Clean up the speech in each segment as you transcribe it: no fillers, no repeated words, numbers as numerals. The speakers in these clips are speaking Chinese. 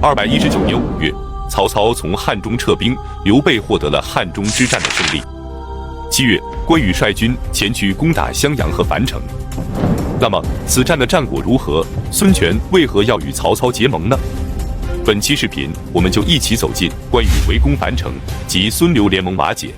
219年5月，曹操从汉中撤兵，刘备获得了汉中之战的胜利。7月，关羽率军前去攻打襄阳和樊城。那么，此战的战果如何？孙权为何要与曹操结盟呢？本期视频，我们就一起走进关羽围攻樊城及孙刘联盟瓦解。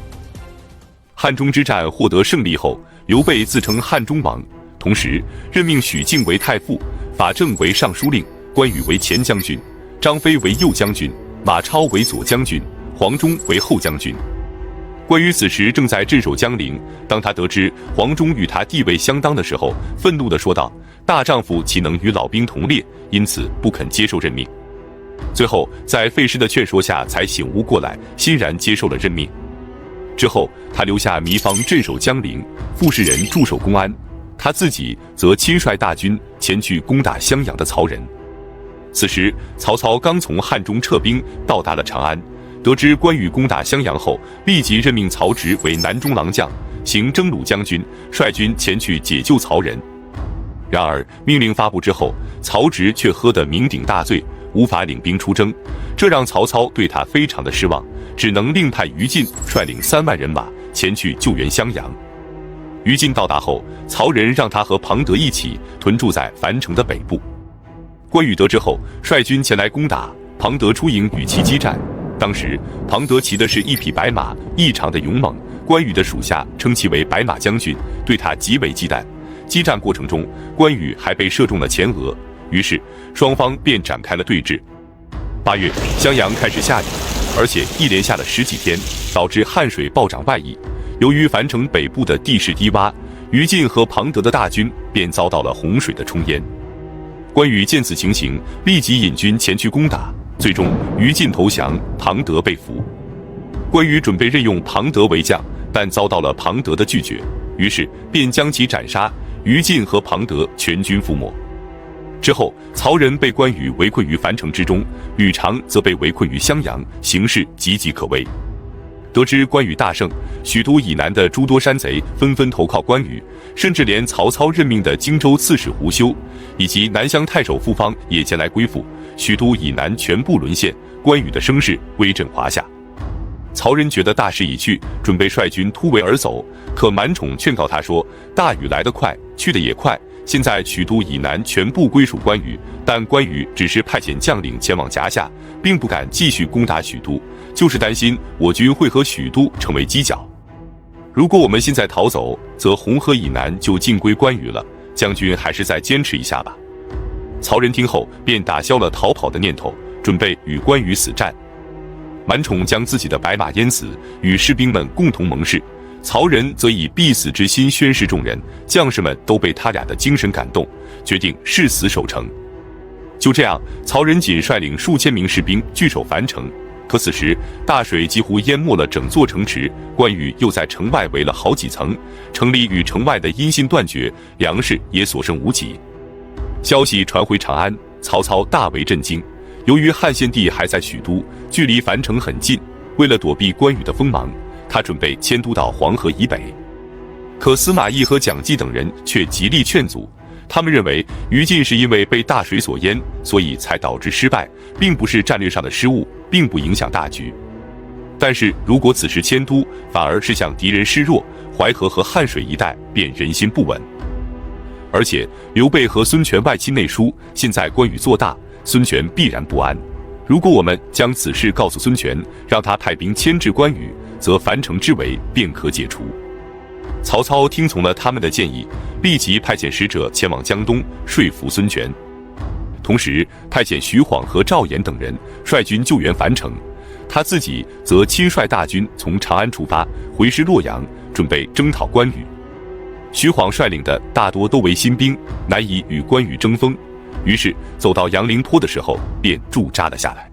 汉中之战获得胜利后，刘备自称汉中王，同时任命许靖为太傅，法正为尚书令，关羽为前将军，张飞为右将军，马超为左将军，黄忠为后将军。关羽此时正在镇守江陵，当他得知黄忠与他地位相当的时候，愤怒地说道：“大丈夫岂能与老兵同列？”因此不肯接受任命。最后在费师的劝说下才醒悟过来，欣然接受了任命。之后他留下糜芳镇守江陵，傅士仁驻守公安，他自己则亲率大军前去攻打襄阳的曹仁。此时曹操刚从汉中撤兵，到达了长安，得知关羽攻打襄阳后，立即任命曹植为南中郎将，行征虏将军，率军前去解救曹仁。然而命令发布之后，曹植却喝得酩酊大醉，无法领兵出征，这让曹操对他非常的失望，只能另派于禁率领3万人马前去救援襄阳。于禁到达后，曹仁让他和庞德一起屯驻在樊城的北部。关羽得知后，率军前来攻打，庞德出营与其激战。当时庞德骑的是一匹白马，异常的勇猛，关羽的属下称其为白马将军，对他极为忌惮。激战过程中，关羽还被射中了前额，于是双方便展开了对峙。8月，襄阳开始下雨，而且一连下了10几天，导致汉水暴涨外溢。由于樊城北部的地势低洼，于禁和庞德的大军便遭到了洪水的冲淹。关羽见此情形，立即引军前去攻打，最终于禁投降，庞德被俘。关羽准备任用庞德为将，但遭到了庞德的拒绝，于是便将其斩杀，于禁和庞德全军覆没。之后，曹仁被关羽围困于樊城之中，吕长则被围困于襄阳，形势岌岌可危。得知关羽大胜，许都以南的诸多山贼纷纷投靠关羽，甚至连曹操任命的荆州刺史胡修以及南乡太守傅方也前来归附，许都以南全部沦陷，关羽的声势威震华夏。曹仁觉得大势已去，准备率军突围而走，可满宠劝告他说：“大雨来得快，去得也快。现在许都以南全部归属关羽，但关羽只是派遣将领前往夹下，并不敢继续攻打许都，就是担心我军会和许都成为犄角。如果我们现在逃走，则红河以南就尽归关羽了。将军还是再坚持一下吧。”曹仁听后便打消了逃跑的念头，准备与关羽死战。满宠将自己的白马淹死，与士兵们共同盟誓。曹仁则以必死之心宣示众人，将士们都被他俩的精神感动，决定誓死守城。就这样，曹仁仅率领数千名士兵据守樊城，可此时大水几乎淹没了整座城池，关羽又在城外围了好几层，城里与城外的音信断绝，粮食也所剩无几。消息传回长安，曹操大为震惊。由于汉献帝还在许都，距离樊城很近，为了躲避关羽的锋芒，他准备迁都到黄河以北。可司马懿和蒋济等人却极力劝阻，他们认为于禁是因为被大水所淹，所以才导致失败，并不是战略上的失误，并不影响大局。但是如果此时迁都，反而是向敌人示弱，淮河和汉水一带便人心不稳。而且刘备和孙权外戚内疏，现在关羽做大，孙权必然不安。如果我们将此事告诉孙权，让他派兵牵制关羽，则樊城之围便可解除。曹操听从了他们的建议，立即派遣使者前往江东说服孙权，同时派遣徐晃和赵岩等人率军救援樊城，他自己则亲率大军从长安出发，回师洛阳，准备征讨关羽。徐晃率领的大多都为新兵，难以与关羽争锋，于是走到杨凌坡的时候便驻扎了下来。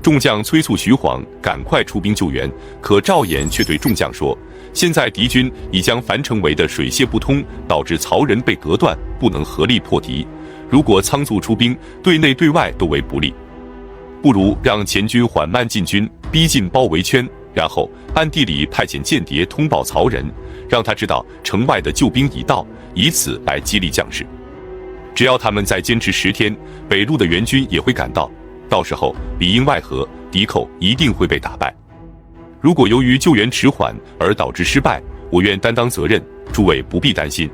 众将催促徐晃赶快出兵救援，可赵岩却对众将说：“现在敌军已将樊城围得水泄不通，导致曹仁被隔断，不能合力破敌。如果仓促出兵，对内对外都为不利。不如让前军缓慢进军，逼近包围圈，然后暗地里派遣间谍通报曹仁，让他知道城外的救兵已到，以此来激励将士。只要他们再坚持10天，北路的援军也会赶到。到时候里应外合，敌寇一定会被打败。如果由于救援迟缓而导致失败，我愿担当责任，诸位不必担心。”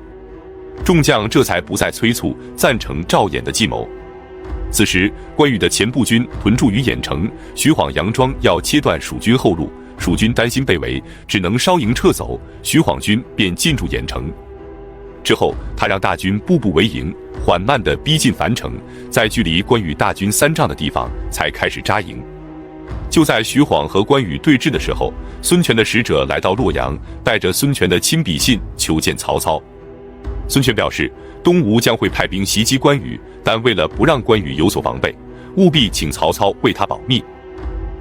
众将这才不再催促，赞成赵衍的计谋。此时，关羽的前部军屯驻于郾城，徐晃佯装要切断蜀军后路，蜀军担心被围，只能稍营撤走，徐晃军便进驻郾城。之后，他让大军步步为营，缓慢地逼近樊城，在距离关羽大军3丈的地方才开始扎营。就在徐晃和关羽对峙的时候，孙权的使者来到洛阳，带着孙权的亲笔信求见曹操。孙权表示，东吴将会派兵袭击关羽，但为了不让关羽有所防备，务必请曹操为他保密。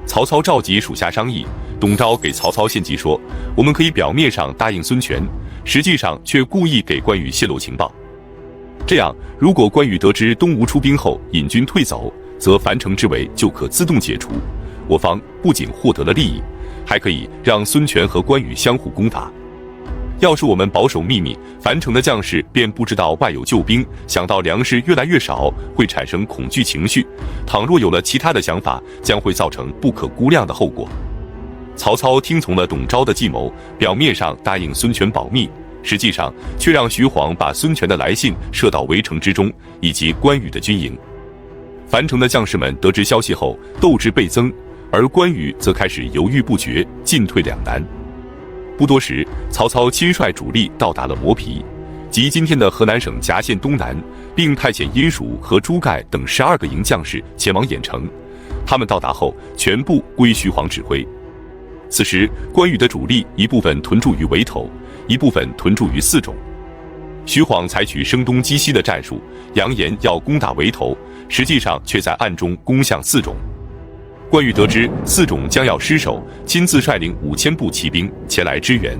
曹操召集属下商议，董昭给曹操献计说，我们可以表面上答应孙权，实际上却故意给关羽泄露情报。这样，如果关羽得知东吴出兵后引军退走，则樊城之围就可自动解除，我方不仅获得了利益，还可以让孙权和关羽相互攻伐。要是我们保守秘密，樊城的将士便不知道外有救兵，想到粮食越来越少，会产生恐惧情绪。倘若有了其他的想法，将会造成不可估量的后果。曹操听从了董昭的计谋，表面上答应孙权保密，实际上却让徐晃把孙权的来信射到围城之中，以及关羽的军营。樊城的将士们得知消息后，斗志倍增，而关羽则开始犹豫不决，进退两难。不多时，曹操亲率主力到达了磨皮，即今天的河南省夹县东南，并派遣殷蜀和朱盖等12个营将士前往郾城。他们到达后，全部归徐晃指挥。此时，关羽的主力一部分屯驻于围头，一部分屯驻于泗冢。徐晃采取声东击西的战术，扬言要攻打围头，实际上却在暗中攻向泗冢。关羽得知泗冢将要失守，亲自率领5000步骑兵前来支援。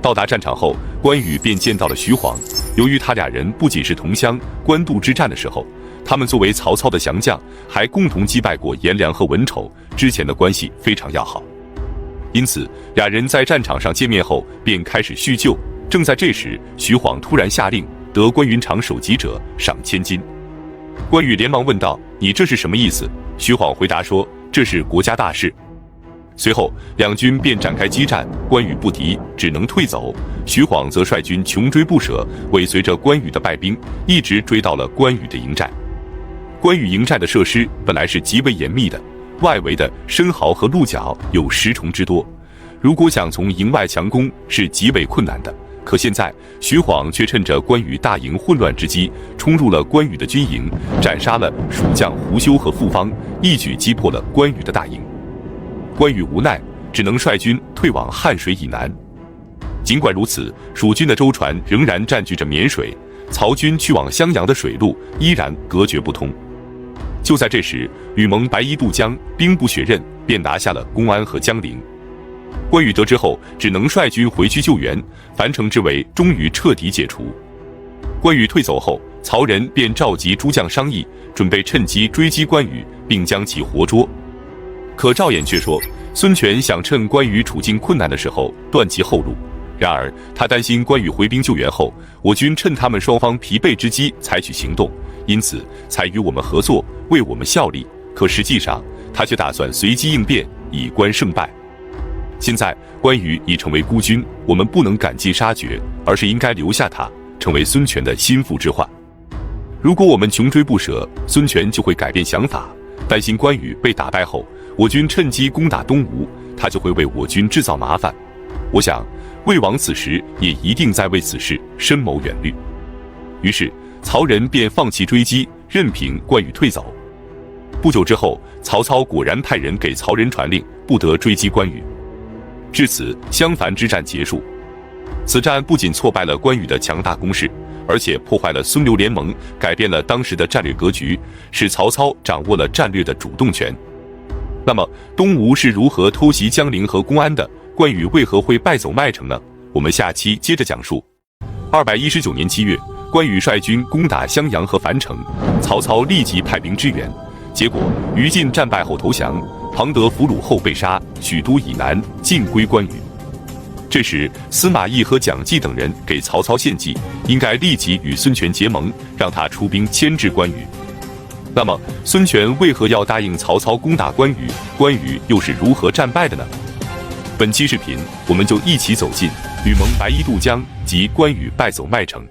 到达战场后，关羽便见到了徐晃。由于他俩人不仅是同乡，官渡之战的时候，他们作为曹操的降将，还共同击败过颜良和文丑，之前的关系非常要好。因此，俩人在战场上见面后便开始叙旧。正在这时，徐晃突然下令，得关云长首级者赏1000金。关羽连忙问道：“你这是什么意思？”徐晃回答说：“这是国家大事。”随后，两军便展开激战，关羽不敌，只能退走。徐晃则率军穷追不舍，尾随着关羽的败兵，一直追到了关羽的营寨。关羽营寨的设施本来是极为严密的，外围的生蚝和鹿角有10重之多，如果想从营外强攻是极为困难的。可现在，徐晃却趁着关羽大营混乱之机，冲入了关羽的军营，斩杀了蜀将胡修和傅方，一举击破了关羽的大营。关羽无奈，只能率军退往汉水以南。尽管如此，蜀军的舟船仍然占据着沔水，曹军去往襄阳的水路依然隔绝不通。就在这时，吕蒙白衣渡江，兵不血刃，便拿下了公安和江陵。关羽得知后，只能率军回去救援，樊城之围终于彻底解除。关羽退走后，曹仁便召集诸将商议，准备趁机追击关羽，并将其活捉。可赵衍却说，孙权想趁关羽处境困难的时候断其后路，然而他担心关羽回兵救援后，我军趁他们双方疲惫之机采取行动，因此才与我们合作，为我们效力。可实际上，他却打算随机应变，以观胜败。现在关羽已成为孤军，我们不能赶尽杀绝，而是应该留下他，成为孙权的心腹之患。如果我们穷追不舍，孙权就会改变想法，担心关羽被打败后，我军趁机攻打东吴，他就会为我军制造麻烦。我想，魏王此时也一定在为此事深谋远虑。于是，曹仁便放弃追击，任凭关羽退走。不久之后，曹操果然派人给曹仁传令，不得追击关羽。至此，襄樊之战结束。此战不仅挫败了关羽的强大攻势，而且破坏了孙刘联盟，改变了当时的战略格局，使曹操掌握了战略的主动权。那么，东吴是如何偷袭江陵和公安的？关羽为何会败走麦城呢？我们下期接着讲述。219年7月，关羽率军攻打襄阳和樊城，曹操立即派兵支援，结果于禁战败后投降。庞德俘虏后被杀，许都以南尽归关羽。这时，司马懿和蒋济等人给曹操献计，应该立即与孙权结盟，让他出兵牵制关羽。那么，孙权为何要答应曹操攻打关羽？关羽又是如何战败的呢？本期视频，我们就一起走进吕蒙白衣渡江及关羽败走麦城。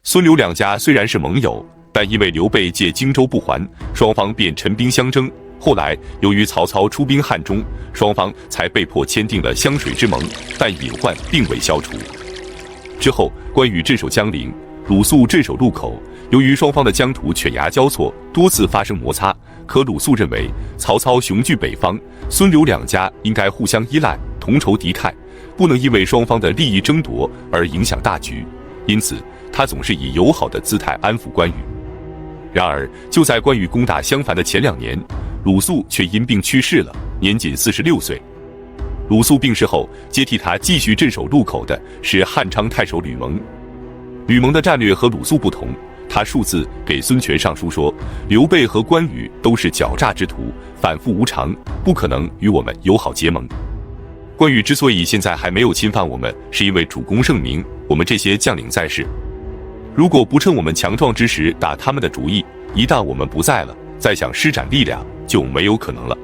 孙刘两家虽然是盟友，但因为刘备借荆州不还，双方便陈兵相争。后来由于曹操出兵汉中，双方才被迫签订了湘水之盟，但隐患并未消除。之后，关羽镇守江陵，鲁肃镇守路口。由于双方的疆土犬牙交错，多次发生摩擦。可鲁肃认为曹操雄踞北方，孙刘两家应该互相依赖，同仇敌忾，不能因为双方的利益争夺而影响大局。因此，他总是以友好的姿态安抚关羽。然而，就在关羽攻打襄樊的前2年，鲁肃却因病去世了，年仅46岁。鲁肃病逝后，接替他继续镇守路口的是汉昌太守吕蒙。吕蒙的战略和鲁肃不同，他数次给孙权上书说，刘备和关羽都是狡诈之徒，反复无常，不可能与我们友好结盟。关羽之所以现在还没有侵犯我们，是因为主公圣明，我们这些将领在世。如果不趁我们强壮之时打他们的主意，一旦我们不在了，再想施展力量就没有可能了。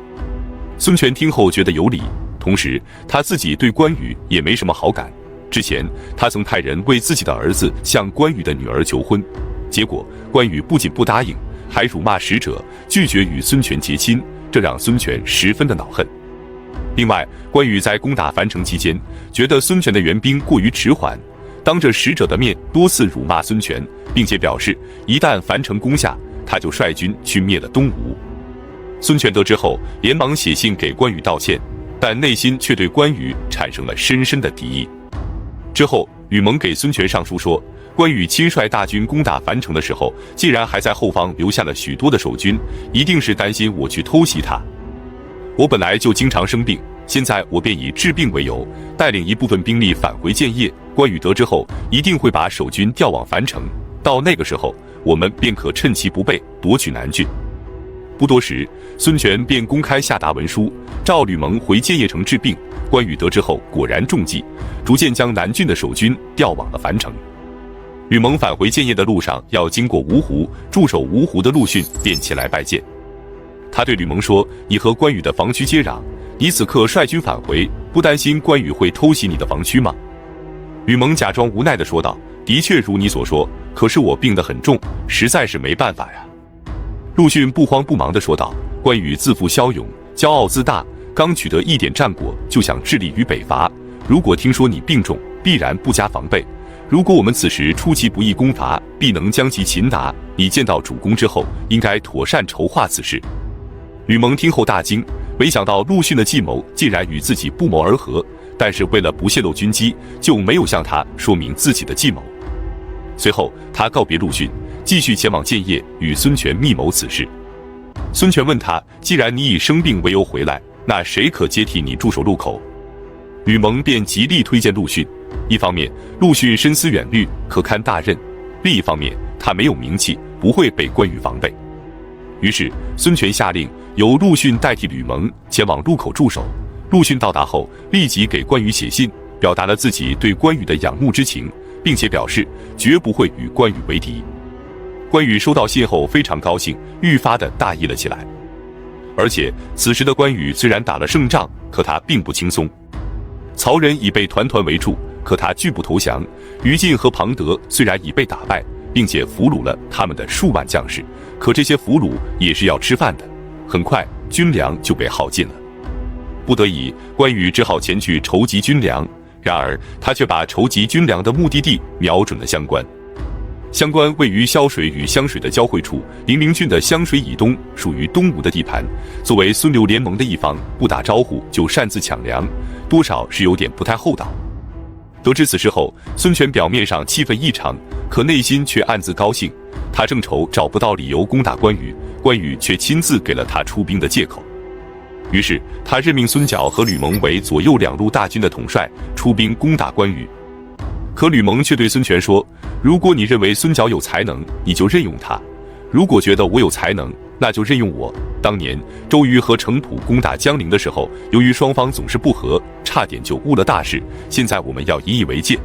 孙权听后觉得有理，同时他自己对关羽也没什么好感。之前他曾派人为自己的儿子向关羽的女儿求婚，结果关羽不仅不答应，还辱骂使者，拒绝与孙权结亲，这让孙权十分的恼恨。另外，关羽在攻打樊城期间，觉得孙权的援兵过于迟缓，当着使者的面多次辱骂孙权，并且表示一旦樊城攻下，他就率军去灭了东吴。孙权得知后，连忙写信给关羽道歉，但内心却对关羽产生了深深的敌意。之后，吕蒙给孙权上书说，关羽亲率大军攻打樊城的时候，既然还在后方留下了许多的守军，一定是担心我去偷袭他。我本来就经常生病，现在我便以治病为由，带领一部分兵力返回建业。关羽得知后，一定会把守军调往樊城，到那个时候，我们便可趁其不备，夺取南郡。不多时，孙权便公开下达文书，召吕蒙回建业城治病。关羽得知后果然中计，逐渐将南郡的守军调往了樊城。吕蒙返回建业的路上要经过芜湖，驻守芜湖的陆逊便前来拜见。他对吕蒙说，你和关羽的防区接壤，你此刻率军返回，不担心关羽会偷袭你的防区吗？吕蒙假装无奈地说道，的确如你所说，可是我病得很重，实在是没办法呀。陆逊不慌不忙地说道，关羽自负骁勇，骄傲自大，刚取得一点战果就想致力于北伐，如果听说你病重，必然不加防备。如果我们此时出其不意攻伐，必能将其擒拿。你见到主公之后，应该妥善筹划此事。吕蒙听后大惊，没想到陆逊的计谋竟然与自己不谋而合，但是为了不泄露军机，就没有向他说明自己的计谋。随后他告别陆逊，继续前往建业，与孙权密谋此事。孙权问他，既然你以生病为由回来，那谁可接替你驻守路口？吕蒙便极力推荐陆逊。一方面，陆逊深思远虑，可堪大任；另一方面，他没有名气，不会被关羽防备。于是，孙权下令由陆逊代替吕蒙前往路口驻守。陆逊到达后，立即给关羽写信，表达了自己对关羽的仰慕之情，并且表示绝不会与关羽为敌。关羽收到信后非常高兴，愈发的大意了起来。而且，此时的关羽虽然打了胜仗，可他并不轻松。曹仁已被团团围住，可他拒不投降。于禁和庞德虽然已被打败，并且俘虏了他们的数万将士，可这些俘虏也是要吃饭的。很快，军粮就被耗尽了。不得已，关羽只好前去筹集军粮。然而，他却把筹集军粮的目的地瞄准了襄关。襄关位于萧水与湘水的交汇处，零陵郡的湘水以东属于东吴的地盘。作为孙刘联盟的一方，不打招呼就擅自抢粮，多少是有点不太厚道。得知此事后，孙权表面上气愤异常，可内心却暗自高兴。他正愁找不到理由攻打关羽，关羽却亲自给了他出兵的借口。于是他任命孙角和吕蒙为左右两路大军的统帅，出兵攻打关羽。可吕蒙却对孙权说，如果你认为孙角有才能，你就任用他；如果觉得我有才能，那就任用我。当年周瑜和程普攻打江陵的时候，由于双方总是不和，差点就误了大事。现在我们要引以为戒。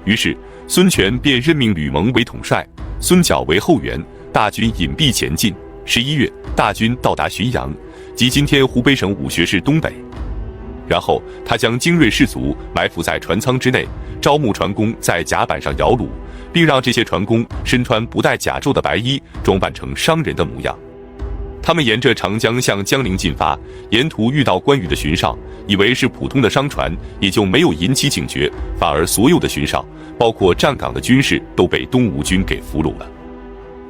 于是孙权便任命吕蒙为统帅，孙角为后援，大军隐蔽前进。11月，大军到达浔阳，即今天湖北省武穴市东北。然后他将精锐士卒埋伏在船舱之内，招募船工在甲板上摇橹，并让这些船工身穿不带甲胄的白衣，装扮成商人的模样。他们沿着长江向江陵进发，沿途遇到关羽的巡哨，以为是普通的商船，也就没有引起警觉，反而所有的巡哨，包括站岗的军士，都被东吴军给俘虏了。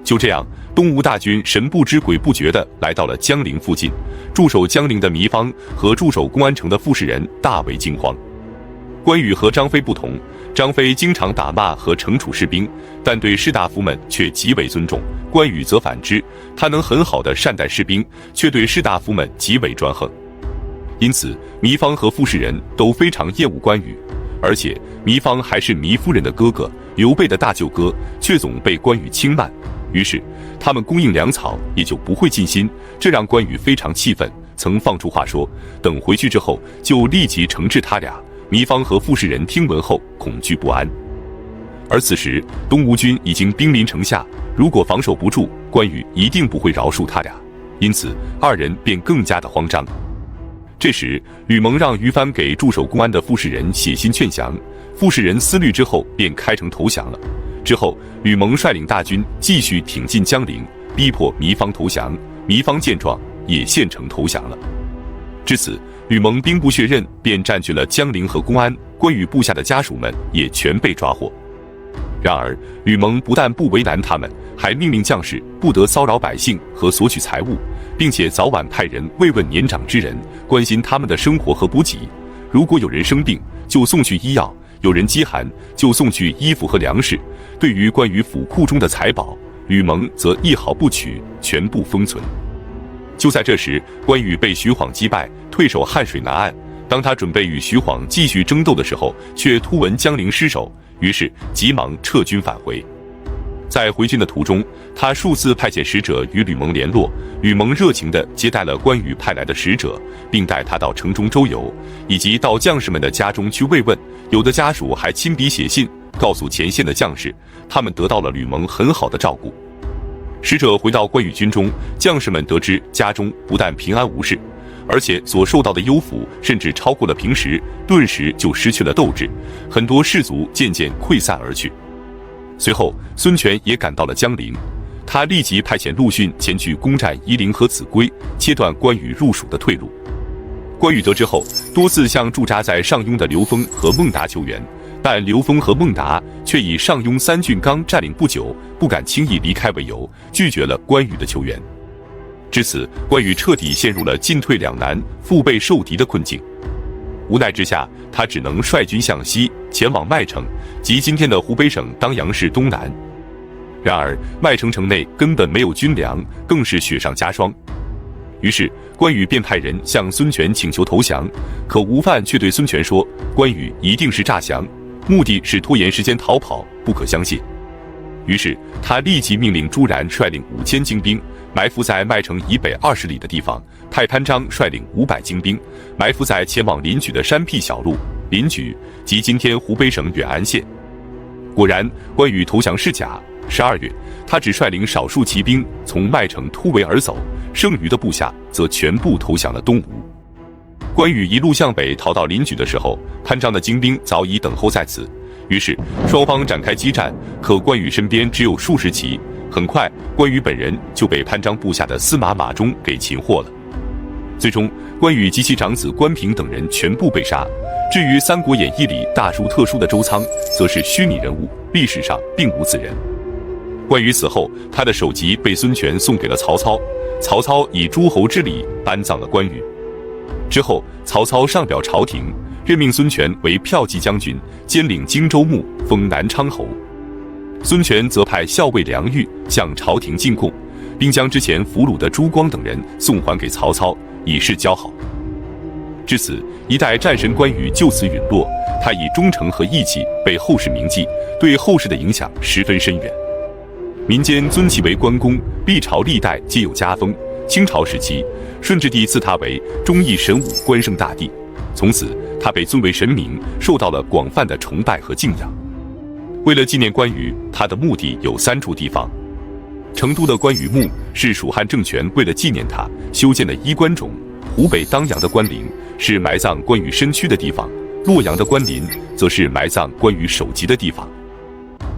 就这样，东吴大军神不知鬼不觉地来到了江陵附近，驻守江陵的糜芳和驻守公安城的傅士仁大为惊慌。关羽和张飞不同，张飞经常打骂和惩处士兵，但对士大夫们却极为尊重。关羽则反之，他能很好地善待士兵，却对士大夫们极为专横。因此，糜芳和傅士仁都非常厌恶关羽，而且糜芳还是糜夫人的哥哥，刘备的大舅哥，却总被关羽轻慢。于是他们供应粮草也就不会尽心，这让关羽非常气愤，曾放出话说，等回去之后就立即惩治他俩。糜芳和傅士仁听闻后恐惧不安，而此时东吴军已经兵临城下，如果防守不住，关羽一定不会饶恕他俩，因此二人便更加的慌张。这时吕蒙让于帆给驻守公安的傅士仁写信劝降，傅士仁思虑之后便开城投降了。之后吕蒙率领大军继续挺进江陵，逼迫糜芳投降，糜芳见状也献城投降了。至此吕蒙兵不血刃，便占据了江陵和公安，关羽部下的家属们也全被抓获。然而吕蒙不但不为难他们，还命令将士不得骚扰百姓和索取财物，并且早晚派人慰问年长之人，关心他们的生活和补给。如果有人生病，就送去医药，有人饥寒，就送去衣服和粮食。对于关羽府库中的财宝，吕蒙则一毫不取，全部封存。就在这时，关羽被徐晃击败，退守汉水南岸。当他准备与徐晃继续争斗的时候，却突闻江陵失守，于是急忙撤军返回。在回军的途中，他数次派遣使者与吕蒙联络，吕蒙热情地接待了关羽派来的使者，并带他到城中周游，以及到将士们的家中去慰问。有的家属还亲笔写信告诉前线的将士，他们得到了吕蒙很好的照顾。使者回到关羽军中，将士们得知家中不但平安无事，而且所受到的优抚甚至超过了平时，顿时就失去了斗志，很多士卒渐渐溃散而去。随后孙权也赶到了江陵，他立即派遣陆逊前去攻占夷陵和秭归，切断关羽入蜀的退路。关羽得知后，多次向驻扎在上庸的刘封和孟达求援，但刘封和孟达却以上庸3郡刚占领不久，不敢轻易离开为由，拒绝了关羽的求援。至此，关羽彻底陷入了进退两难、腹背受敌的困境。无奈之下，他只能率军向西，前往麦城，即今天的湖北省当阳市东南。然而，麦城城内根本没有军粮，更是雪上加霜。于是关羽便派人向孙权请求投降，可吴范却对孙权说，关羽一定是诈降，目的是拖延时间逃跑，不可相信。于是他立即命令朱然率领5000精兵埋伏在麦城以北20里的地方，派潘璋率领500精兵埋伏在前往临掬的山僻小路。临掬即今天湖北省远安县。果然，关羽投降是假。12月，他只率领少数骑兵从麦城突围而走，剩余的部下则全部投降了东吴。关羽一路向北逃到临掬的时候，潘璋的精兵早已等候在此，于是双方展开激战。可关羽身边只有数十骑，很快关羽本人就被潘璋部下的司马马忠给擒获了。最终，关羽及其长子关平等人全部被杀。至于《三国演义》里大书特书的周仓，则是虚拟人物，历史上并无此人。关羽死后，他的首级被孙权送给了曹操，曹操以诸侯之礼安葬了关羽。之后，曹操上表朝廷，任命孙权为骠骑将军，兼领荆州牧，封南昌侯。孙权则派校尉梁豫向朝廷进贡，并将之前俘虏的朱光等人送还给曹操，以示交好。至此，一代战神关羽就此陨落。他以忠诚和义气被后世铭记，对后世的影响十分深远。民间尊其为关公，历朝历代皆有加封。清朝时期，顺治帝赐他为忠义神武关圣大帝，从此他被尊为神明，受到了广泛的崇拜和敬仰。为了纪念关羽，他的墓地有3处地方：成都的关羽墓是蜀汉政权为了纪念他修建的衣冠冢，湖北当阳的关陵是埋葬关羽身躯的地方，洛阳的关林则是埋葬关羽首级的地方。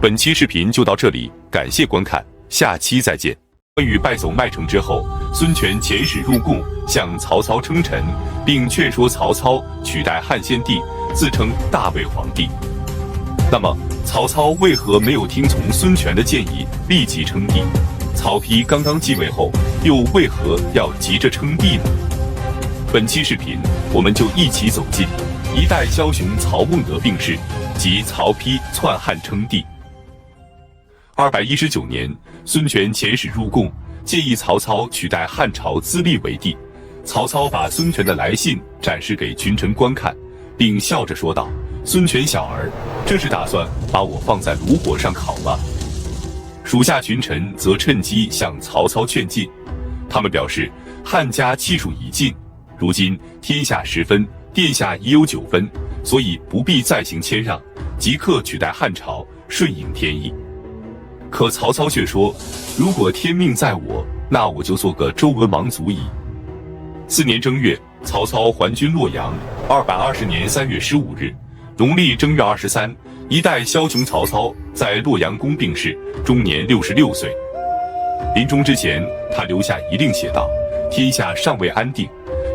本期视频就到这里，感谢观看，下期再见。关羽败走麦城之后，孙权遣使入贡，向曹操称臣，并劝说曹操取代汉献帝，自称大魏皇帝。那么曹操为何没有听从孙权的建议立即称帝？曹丕刚刚继位后，又为何要急着称帝呢？本期视频我们就一起走进一代枭雄曹孟德病逝及曹丕篡汉称帝。219年，孙权遣使入贡，建议曹操取代汉朝自立为帝。曹操把孙权的来信展示给群臣观看，并笑着说道：“孙权小儿，这是打算把我放在炉火上烤吗？”属下群臣则趁机向曹操劝进，他们表示汉家气数已尽，如今天下10分，殿下已有9分，所以不必再行谦让，即刻取代汉朝，顺应天意。可曹操却说：“如果天命在我，那我就做个周文王足矣。”4年正月，曹操还军洛阳。220年3月15日，农历正月23，一代枭雄曹操在洛阳宫病逝，终年66岁。临终之前，他留下遗令写道：“天下尚未安定，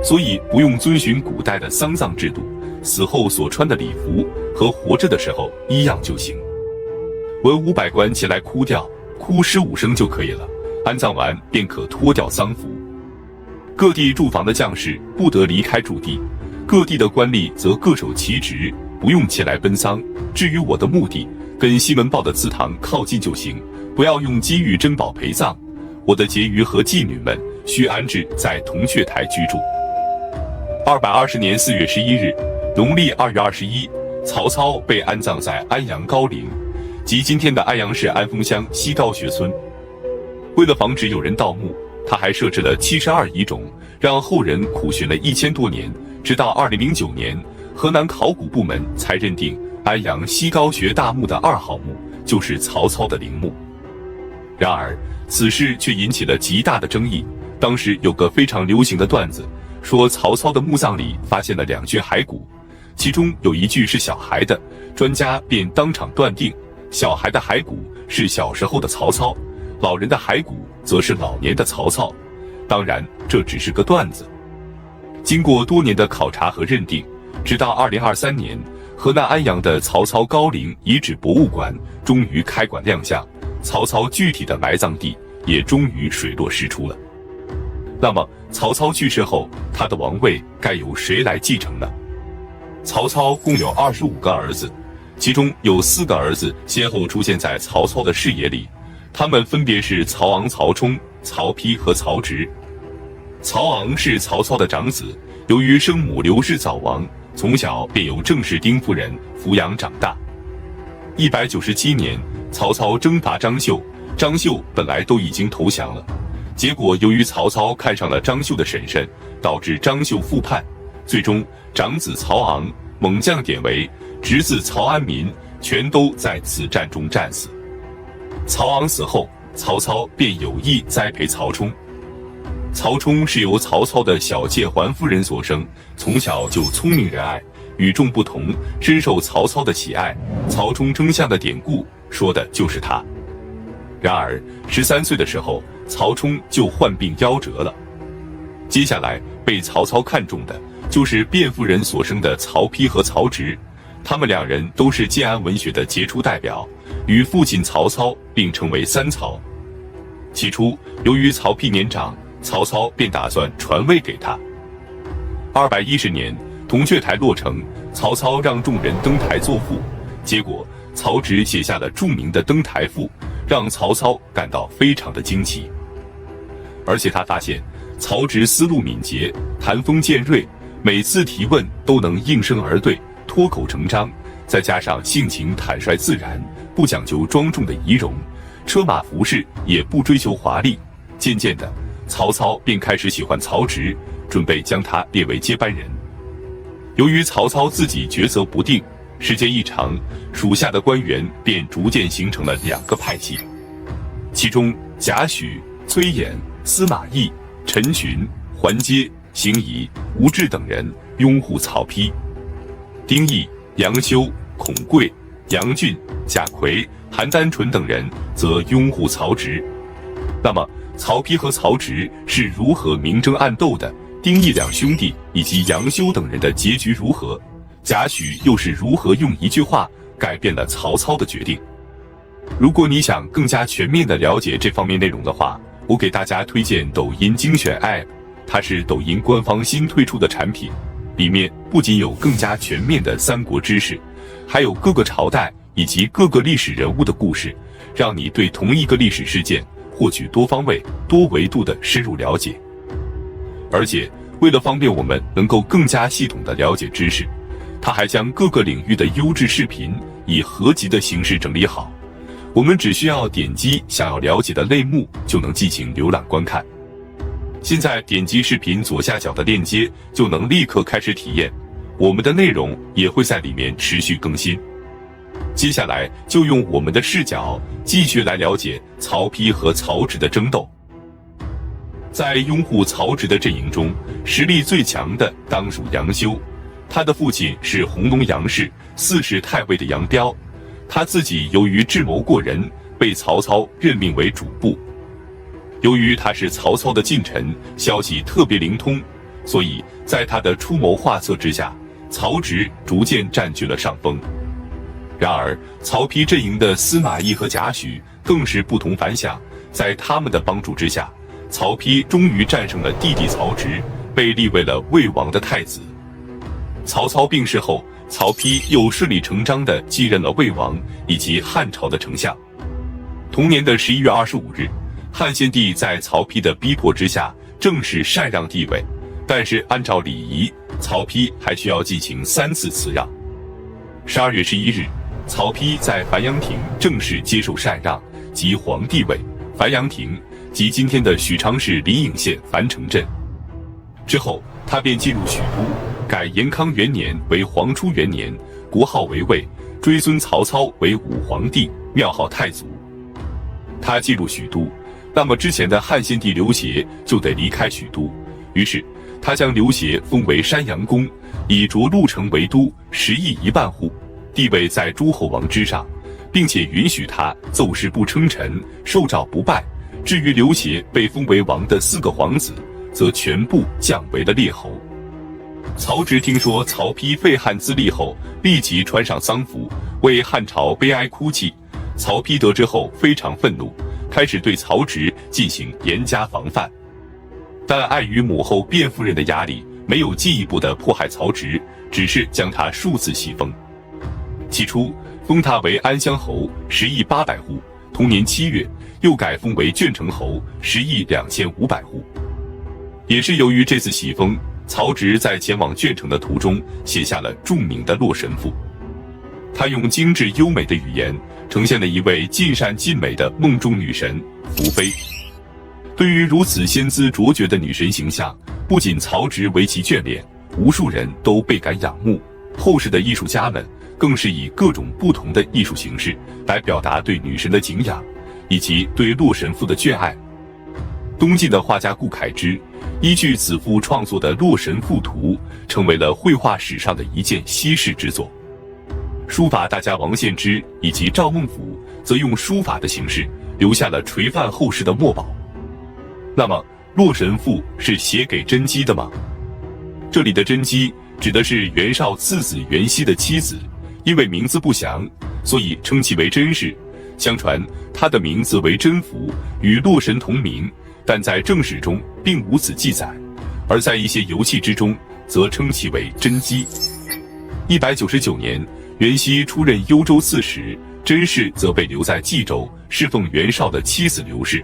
所以不用遵循古代的丧葬制度，死后所穿的礼服和活着的时候一样就行。文武百官前来哭吊，哭15声就可以了，安葬完便可脱掉丧服。各地驻防的将士不得离开驻地，各地的官吏则各守其职，不用前来奔丧。至于我的墓地，跟西门豹的祠堂靠近就行，不要用金玉珍宝陪葬。我的婕妤和妓女们需安置在铜雀台居住。”220年4月11日，农历2月21，曹操被安葬在安阳高陵，即今天的安阳市安丰乡西高穴村。为了防止有人盗墓，他还设置了72遗冢，让后人苦寻了1000多年，直到2009年，河南考古部门才认定安阳西高穴大墓的2号墓就是曹操的陵墓。然而，此事却引起了极大的争议。当时有个非常流行的段子，说曹操的墓葬里发现了2具骸骨，其中有1具是小孩的，专家便当场断定，小孩的骸骨是小时候的曹操，老人的骸骨则是老年的曹操。当然，这只是个段子。经过多年的考察和认定，直到2023年，河南安阳的曹操高陵遗址博物馆终于开馆亮相，曹操具体的埋葬地也终于水落石出了。那么，曹操去世后，他的王位该由谁来继承呢？曹操共有25个儿子，其中有4个儿子先后出现在曹操的视野里，他们分别是曹昂、曹冲、曹丕和曹植。曹昂是曹操的长子，由于生母刘氏早亡，从小便由郑氏丁夫人抚养长大。197年，曹操征伐张绣，张绣本来都已经投降了，结果由于曹操看上了张绣的审慎，导致张绣复叛，最终长子曹昂、猛将典韦、侄子曹安民全都在此战中战死。曹昂死后，曹操便有意栽培曹冲。曹冲是由曹操的小妾桓夫人所生，从小就聪明仁爱，与众不同，深受曹操的喜爱。曹冲称象的典故说的就是他。然而13岁的时候，曹冲就患病夭折了。接下来被曹操看中的就是卞夫人所生的曹丕和曹植，他们2人都是建安文学的杰出代表，与父亲曹操并称为3曹。起初，由于曹丕年长，曹操便打算传位给他。210年，铜雀台落成，曹操让众人登台作赋，结果曹植写下了著名的《登台赋》，让曹操感到非常的惊奇。而且他发现曹植思路敏捷，谈风见锐，每次提问都能应声而对，脱口成章，再加上性情坦率自然，不讲究庄重的仪容，车马服饰也不追求华丽。渐渐的，曹操便开始喜欢曹植，准备将他列为接班人。由于曹操自己抉择不定，时间一长，属下的官员便逐渐形成了2个派系。其中贾诩、崔琰、司马懿、陈群、桓阶、邢仪、吴质等人拥护曹丕，丁义、杨修、孔贵、杨俊、贾逵、韩丹纯等人则拥护曹植。那么曹丕和曹植是如何明争暗斗的？丁义两兄弟以及杨修等人的结局如何？贾诩又是如何用一句话改变了曹操的决定？如果你想更加全面地了解这方面内容的话，我给大家推荐抖音精选 App， 它是抖音官方新推出的产品，里面不仅有更加全面的三国知识，还有各个朝代以及各个历史人物的故事，让你对同一个历史事件获取多方位、多维度的深入了解。而且为了方便我们能够更加系统地了解知识，它还将各个领域的优质视频以合集的形式整理好，我们只需要点击想要了解的类目就能进行浏览观看。现在点击视频左下角的链接就能立刻开始体验，我们的内容也会在里面持续更新。接下来就用我们的视角继续来了解曹丕和曹植的争斗。在拥护曹植的阵营中，实力最强的当属杨修，他的父亲是弘农杨氏4世太尉的杨彪，他自己由于智谋过人，被曹操任命为主簿。由于他是曹操的近臣，消息特别灵通，所以在他的出谋划策之下，曹植逐渐占据了上风。然而曹丕阵营的司马懿和贾诩更是不同凡响，在他们的帮助之下，曹丕终于战胜了弟弟曹植，被立为了魏王的太子。曹操病逝后，曹丕又顺理成章地继任了魏王以及汉朝的丞相。同年的11月25日，汉献帝在曹丕的逼迫之下正式禅让帝位，但是按照礼仪，曹丕还需要进行3次辞让。12月11日，曹丕在繁阳亭正式接受禅让，即皇帝位。繁阳亭即今天的许昌市临颍县樊城镇。之后他便进入许都，改延康元年为黄初元年，国号为魏，追尊曹操为武皇帝，庙号太祖。他进入许都，那么之前的汉献帝刘协就得离开许都，于是他将刘协封为山阳公，以着陆城为都，10邑1万户，地位在诸侯王之上，并且允许他奏事不称臣，受诏不拜。至于刘协被封为王的4个皇子，则全部降为了列侯。曹植听说曹丕废汉自立后，立即穿上丧服，为汉朝悲哀哭泣。曹丕得知后非常愤怒，开始对曹植进行严加防范。但碍于母后卞夫人的压力，没有进一步的迫害曹植，只是将他数次袭封。起初封他为安乡侯，10邑800户，同年7月又改封为鄄城侯，10邑2500户。也是由于这次袭封，曹植在前往鄄城的途中写下了著名的《洛神赋》。他用精致优美的语言呈现了一位尽善尽美的梦中女神福妃。对于如此仙姿卓绝的女神形象，不仅曹植为其眷恋，无数人都倍感仰慕。后世的艺术家们更是以各种不同的艺术形式来表达对女神的敬仰，以及对《洛神赋》的眷爱。东晋的画家顾恺之依据此赋创作的《洛神赋图》，成为了绘画史上的一件稀世之作。书法大家王献之以及赵孟俯则用书法的形式留下了垂范后世的墨宝。那么《洛神赋》是写给甄姬的吗？这里的甄姬指的是袁绍次子袁熙的妻子，因为名字不详，所以称其为甄氏。相传她的名字为甄宓，与洛神同名，但在正史中并无此记载，而在一些游戏之中则称其为甄姬。199年，袁熙出任幽州刺史，甄氏则被留在冀州，侍奉袁绍的妻子刘氏。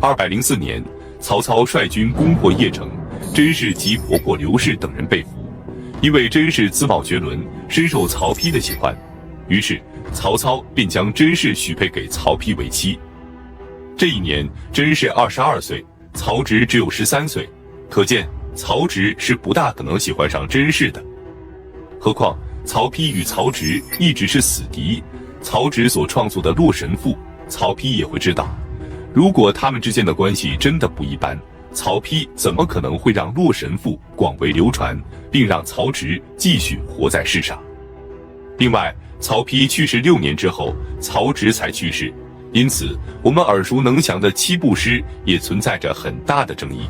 204年，曹操率军攻破邺城，甄氏及婆婆刘氏等人被俘。因为甄氏姿貌绝伦，深受曹丕的喜欢，于是曹操便将甄氏许配给曹丕为妻。这一年，甄氏22岁，曹植只有13岁，可见曹植是不大可能喜欢上甄氏的。何况曹丕与曹植一直是死敌，曹植所创作的《洛神赋》曹丕也会知道，如果他们之间的关系真的不一般，曹丕怎么可能会让洛神赋广为流传，并让曹植继续活在世上？另外，曹丕去世6年之后，曹植才去世，因此我们耳熟能详的七步诗也存在着很大的争议。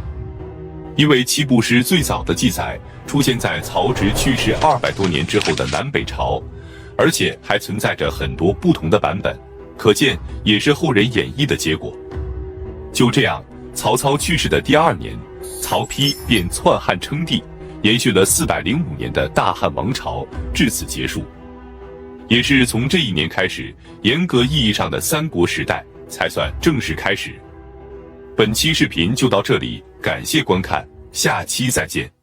因为七步诗最早的记载出现在曹植去世200多年之后的南北朝，而且还存在着很多不同的版本，可见也是后人演绎的结果。就这样，曹操去世的第2年，曹丕便篡汉称帝，延续了405年的大汉王朝至此结束。也是从这一年开始，严格意义上的三国时代才算正式开始。本期视频就到这里，感谢观看，下期再见。